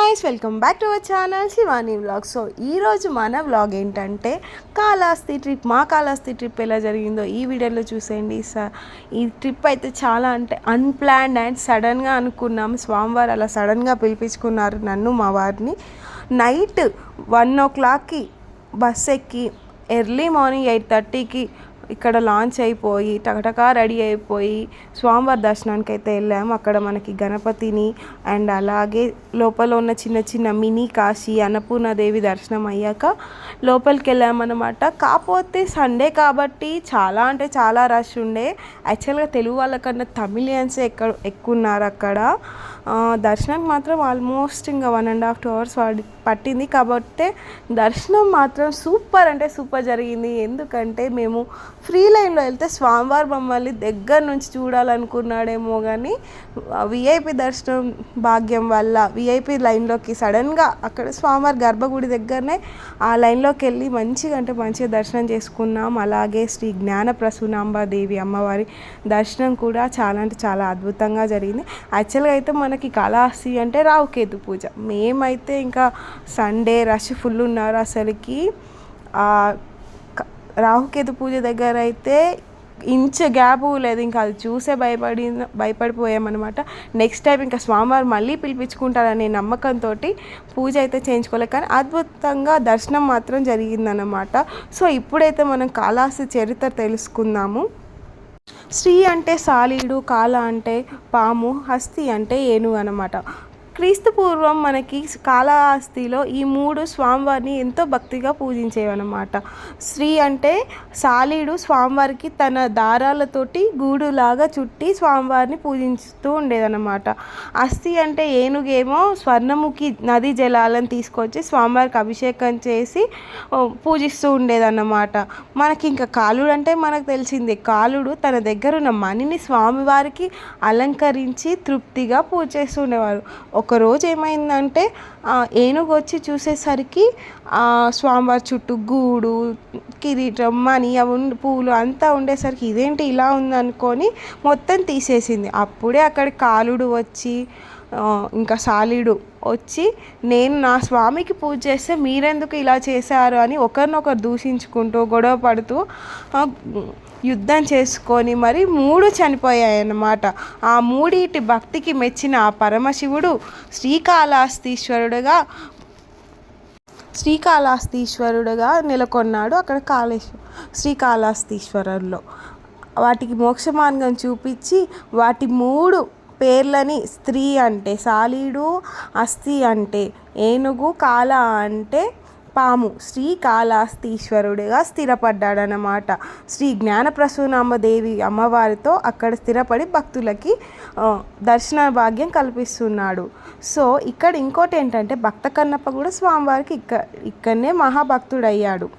Guys, welcome back to our channel Shivani vlog. So ఈరోజు మన vlog ఏంటంటే కాళహస్తి ట్రిప్. మా కాళహస్తి ట్రిప్ ఎలా జరిగిందో ఈ వీడియోలో చూసేయండి. ఈ ట్రిప్ అయితే చాలా అంటే అన్ప్లాన్డ్ అండ్ సడన్గా అనుకున్నాము. స్వామివారు అలా సడన్గా పిలిపించుకున్నారు నన్ను మా వారిని. నైట్ 1 o'clockకి బస్ ఎక్కి ఎర్లీ మార్నింగ్ 8:30కి ఇక్కడ లాంచ్ అయిపోయి టకటకా రెడీ అయిపోయి స్వామివారి దర్శనానికి అయితే వెళ్ళాము. అక్కడ మనకి గణపతిని అండ్ అలాగే లోపల ఉన్న చిన్న చిన్న మినీ కాశీ అన్నపూర్ణాదేవి దర్శనం అయ్యాక లోపలికి వెళ్ళామన్నమాట. కాకపోతే సండే కాబట్టి చాలా అంటే చాలా రష్ ఉండే. యాక్చువల్గా తెలుగు వాళ్ళకన్నా తమిళియన్సే ఎక్కువ ఉన్నారు అక్కడ. దర్శనానికి మాత్రం ఆల్మోస్ట్ ఇంకా 1.5 hours పట్టింది. కాబట్టి దర్శనం మాత్రం సూపర్ అంటే సూపర్ జరిగింది. ఎందుకంటే మేము ఫ్రీ లైన్లో వెళ్తే స్వామివారు మమ్మల్ని దగ్గర నుంచి చూడాలనుకున్నాడేమో కానీ విఐపి దర్శనం భాగ్యం వల్ల విఐపి లైన్లోకి సడన్గా అక్కడ స్వామివారి గర్భగుడి దగ్గరనే ఆ లైన్లోకి వెళ్ళి మంచిగా దర్శనం చేసుకున్నాం. అలాగే శ్రీ జ్ఞాన ప్రసూనాంబాదేవి అమ్మవారి దర్శనం కూడా చాలా అంటే చాలా అద్భుతంగా జరిగింది. యాక్చువల్గా అయితే మనకి కాళహస్తి అంటే రాహుకేతు పూజ. మేమైతే ఇంకా సండే రష్ ఫుల్ ఉన్నారు. అసలుకి రాహుకేతు పూజ దగ్గర అయితే ఇంచు గ్యాప్ లేదు. ఇంకా అది చూసే భయపడిపోయామన్నమాట. నెక్స్ట్ టైం ఇంకా స్వామివారు మళ్ళీ పిలిపించుకుంటారనే నమ్మకంతో పూజ అయితే చేయించుకోలేదు. కానీ అద్భుతంగా దర్శనం మాత్రం జరిగిందన్నమాట. సో ఇప్పుడైతే మనం కాళహస్తి చరిత్ర తెలుసుకుందాము. శ్రీ అంటే సాలీడు, కాళ అంటే పాము, హస్తి అంటే ఏనుగు అన్నమాట. క్రీస్తు పూర్వం మనకి కాళహస్తిలో ఈ 3 స్వామివారిని ఎంతో భక్తిగా పూజించేవన్నమాట. శ్రీ అంటే సాలీడు స్వామివారికి తన దారాలతోటి గూడులాగా చుట్టి స్వామివారిని పూజిస్తూ ఉండేదన్నమాట. హస్తి అంటే ఏనుగేమో స్వర్ణముఖి నది జలాలను తీసుకొచ్చి స్వామివారికి అభిషేకం చేసి పూజిస్తూ ఉండేదన్నమాట. మనకి ఇంకా కాలుడు అంటే మనకు తెలిసిందే. కాలుడు తన దగ్గర ఉన్న మణిని స్వామివారికి అలంకరించి తృప్తిగా పూజ చేస్తూ ఉండేవారు. ఒకరోజు ఏమైందంటే ఏనుగు వచ్చి చూసేసరికి స్వామివారి చుట్టూ గూడు, కిరీటం, మణి, పూలు అంతా ఉండేసరికి ఇదేంటి ఇలా ఉందనుకొని మొత్తం తీసేసింది. అప్పుడే అక్కడ కాలుడు వచ్చి ఇంకా సాలీడు వచ్చి నేను నా స్వామికి పూజ చేస్తే మీరెందుకు ఇలా చేశారు అని ఒకరినొకరు దూషించుకుంటూ గొడవ పడుతూ యుద్ధం చేసుకొని మరి 3 చనిపోయాయన్నమాట. ఆ 3 భక్తికి మెచ్చిన ఆ పరమశివుడు శ్రీకాళహస్తీశ్వరుడుగా నెలకొన్నాడు అక్కడ శ్రీకాళహస్తీశ్వరంలో. వాటికి మోక్ష మార్గం చూపించి వాటి 3 పేర్లని స్త్రీ అంటే సాలీడు, హస్తి అంటే ఏనుగు, కాళ అంటే పాము శ్రీకాళహస్తీశ్వరుడిగా స్థిరపడ్డాడనమాట. శ్రీ జ్ఞానప్రసూనాంబదేవి అమ్మవారితో అక్కడ స్థిరపడి భక్తులకి దర్శన భాగ్యం కల్పిస్తున్నాడు. సో ఇక్కడ ఇంకోటి ఏంటంటే భక్త కన్నప్ప కూడా స్వామివారికి ఇక్కడనే మహాభక్తుడయ్యాడు.